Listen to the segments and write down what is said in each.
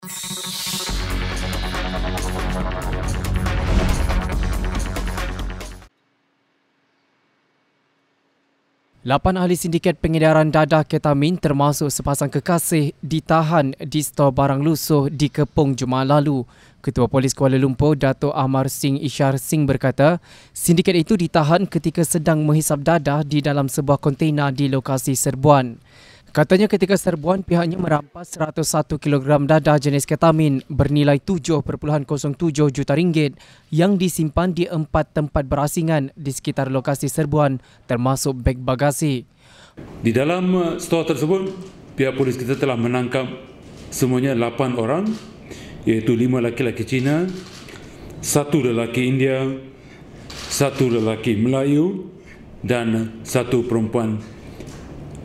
Lapan ahli sindiket pengedaran dadah ketamin termasuk sepasang kekasih ditahan di stor barang lusuh di Kepong Jumaat lalu. Ketua Polis Kuala Lumpur, Dato' Ahmar Singh Ishar Singh berkata, sindiket itu ditahan ketika sedang menghisap dadah di dalam sebuah kontena di lokasi serbuan. Katanya ketika serbuan, pihaknya merampas 101 kg dadah jenis ketamin bernilai 7.07 juta ringgit yang disimpan di 4 tempat berasingan di sekitar lokasi serbuan termasuk beg bagasi. Di dalam stor tersebut, pihak polis kita telah menangkap semuanya 8 orang, iaitu 5 lelaki Cina, 1 lelaki India, 1 lelaki Melayu dan 1 perempuan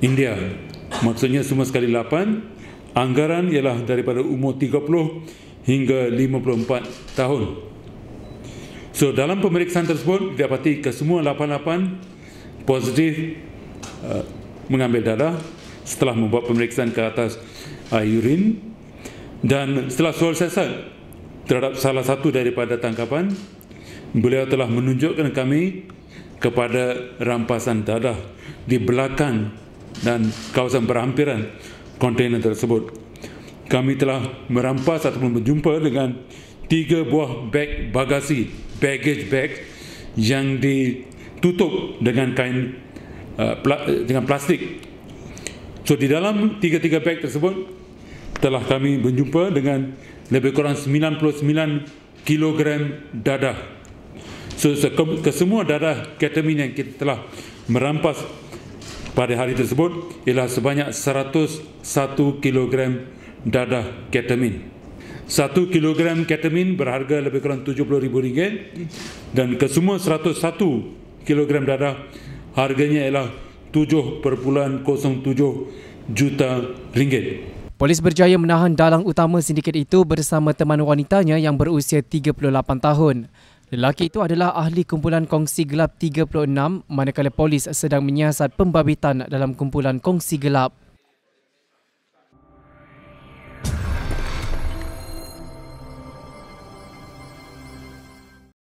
India. Maksudnya semua sekali 8. Anggaran ialah daripada umur 30 hingga 54 tahun. So dalam pemeriksaan tersebut didapati kesemua 88 positif mengambil dadah setelah membuat pemeriksaan ke atas urin, dan setelah soal siasat terhadap salah satu daripada tangkapan, beliau telah menunjukkan kami kepada rampasan dadah di belakang dan kawasan berhampiran kontena tersebut. Kami telah merampas ataupun berjumpa dengan 3 buah beg bagasi, baggage bag yang ditutup dengan kain dengan plastik. So di dalam 3 beg tersebut telah kami berjumpa dengan lebih kurang 99 kg dadah. So kesemua dadah ketamin yang kita telah merampas pada hari tersebut ialah sebanyak 101 kg dadah ketamin. 1 kg ketamin berharga lebih kurang RM70,000 dan kesemua 101 kg dadah harganya ialah 7.07 juta ringgit. Polis berjaya menahan dalang utama sindiket itu bersama teman wanitanya yang berusia 38 tahun. Lelaki itu adalah ahli kumpulan kongsi gelap 36, manakala polis sedang menyiasat pembabitan dalam kumpulan kongsi gelap.